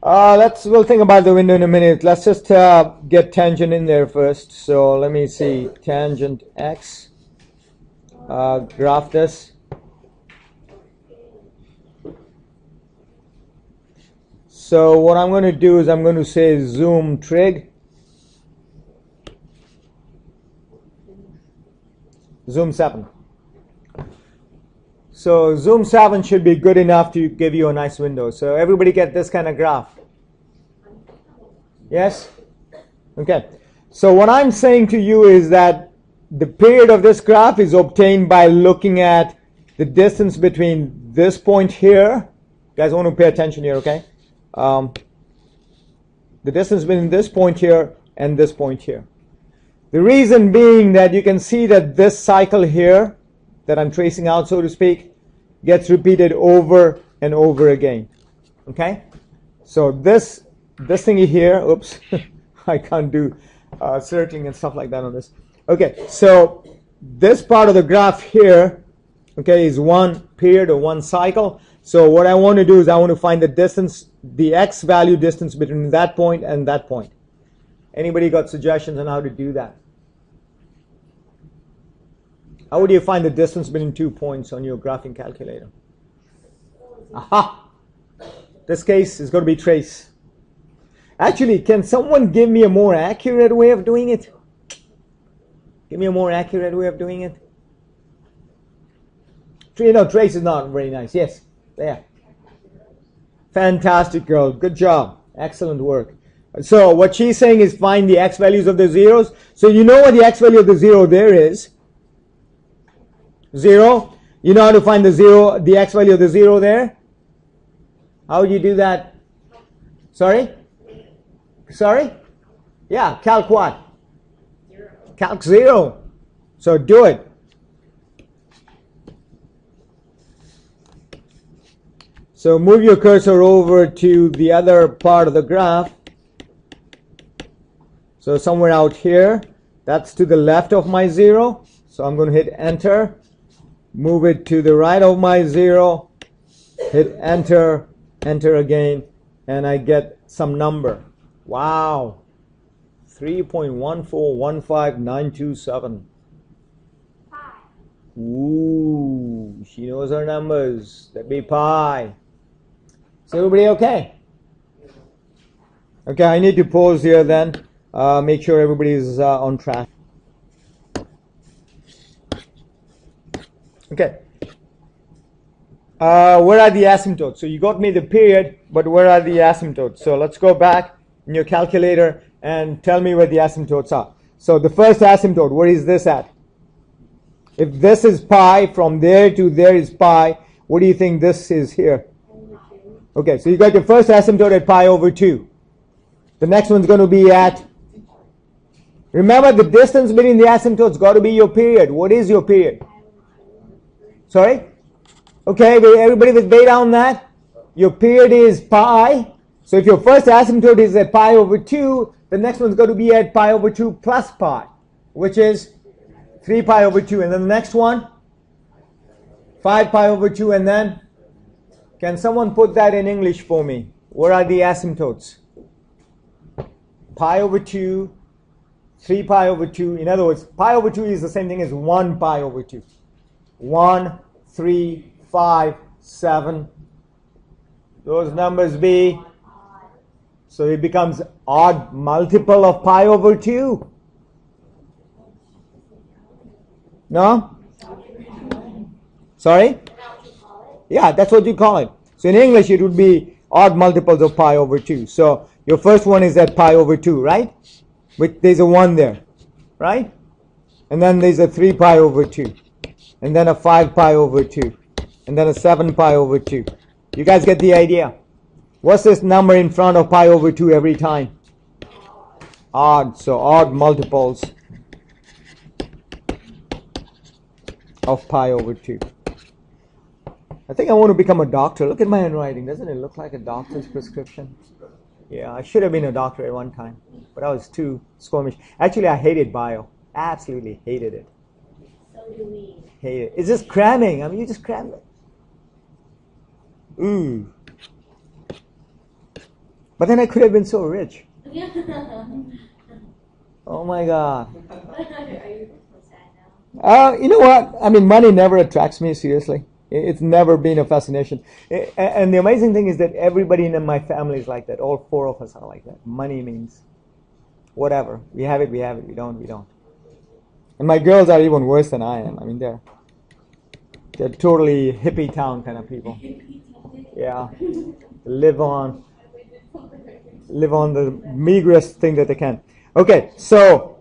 We'll think about the window in a minute. Let's just get tangent in there first. So let me see, tangent x, graph this. So what I'm going to do is I'm going to say zoom trig, zoom 7. So zoom 7 should be good enough to give you a nice window. So everybody get this kind of graph? Yes? Okay. So what I'm saying to you is that the period of this graph is obtained by looking at the distance between this point here. You guys want to pay attention here, okay? The distance between this point here and this point here. The reason being that you can see that this cycle here that I'm tracing out, so to speak, gets repeated over and over again. Okay? So this thingy here, oops, I can't do circling and stuff like that on this. Okay, so this part of the graph here, okay, is one period or one cycle. So what I want to do is I want to find the distance, the x value distance between that point and that point. Anybody got suggestions on how to do that? How would you find the distance between 2 points on your graphing calculator? Aha! This case is going to be trace. Actually, can someone give me a more accurate way of doing it? Give me a more accurate way of doing it. You know, trace is not very nice. Yes, there. Fantastic, girl. Good job. Excellent work. So what she's saying is find the x values of the zeros. So you know what the x value of the zero there is. 0. You know how to find the x value of the 0 there? How would you do that? Sorry? Sorry? Yeah, calc what? 0. Calc 0. So do it. So move your cursor over to the other part of the graph. So somewhere out here, that's to the left of my 0. So I'm going to hit enter. Move it to the right of my 0, hit enter, enter again, and I get some number. Wow, 3.1415927. Ooh, she knows her numbers. That'd be pi. Is everybody okay? Okay, I need to pause here then. Make sure everybody's on track. Okay. Where are the asymptotes? So you got me the period, but where are the asymptotes? So let's go back in your calculator and tell me where the asymptotes are. So the first asymptote, where is this at? If this is pi, from there to there is pi, what do you think this is here? Okay, so you got your first asymptote at pi over 2. The next one's going to be at, remember the distance between the asymptotes got to be your period. What is your period? Sorry? Okay, everybody with beta on that? Your period is pi. So if your first asymptote is at pi over 2, the next one's going to be at pi over 2 plus pi, which is 3 pi over 2. And then the next one, 5 pi over 2. And then, can someone put that in English for me? Where are the asymptotes? Pi over 2, 3 pi over 2. In other words, pi over 2 is the same thing as 1 pi over 2. 1, 3, 5, 7. Those numbers be, so it becomes odd multiple of pi over 2. No? Sorry? Yeah, that's what you call it. So in English it would be odd multiples of pi over 2. So your first one is at pi over 2, right? But there's a 1 there, right? And then there's a 3 pi over 2. And then a 5 pi over 2. And then a 7 pi over 2. You guys get the idea? What's this number in front of pi over 2 every time? Odd. So odd multiples of pi over 2. I think I want to become a doctor. Look at my handwriting. Doesn't it look like a doctor's prescription? Yeah, I should have been a doctor at one time. But I was too squeamish. Actually, I hated bio. Absolutely hated it. So do we. Hate it. It's just cramming. I mean, you just cram it. Ooh. But then I could have been so rich. Are Oh my God. you so sad now? You know what? I mean, money never attracts me seriously. It's never been a fascination. And the amazing thing is that everybody in my family is like that. All four of us are like that. Money means whatever. We have it, we have it. We don't, we don't. And my girls are even worse than I am. I mean, they're totally hippie town kind of people. Yeah. Live on the meagerest thing that they can. Okay, so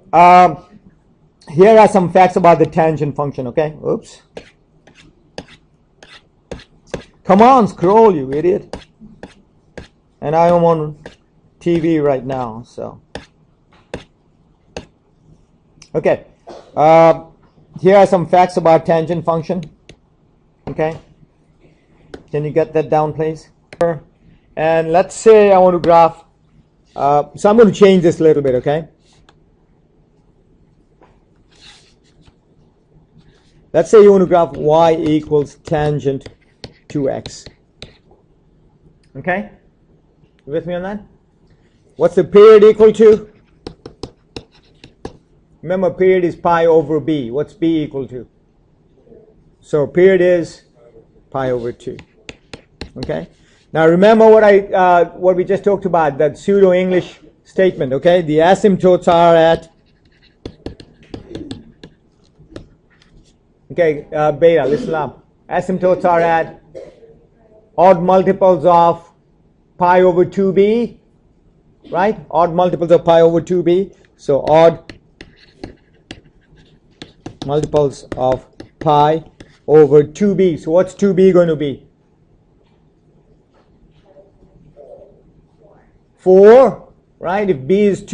here are some facts about the tangent function, okay? Oops. Come on, scroll, you idiot. And I am on TV right now, so. Okay. Here are some facts about tangent function. Okay. Can you get that down, please? And let's say I want to graph. So I'm going to change this a little bit, okay? Let's say you want to graph y equals tangent to x. Okay? You with me on that? What's the period equal to? Remember, period is pi over b. What's b equal to? So period is pi over 2. Okay? Now remember what we just talked about, that pseudo-English statement, okay? The asymptotes are at, okay, beta, listen up. Asymptotes are at odd multiples of pi over 2b, right? Odd multiples of pi over 2b. So odd multiples of pi over 2b. So what's 2b going to be? 4, right? If b is 2.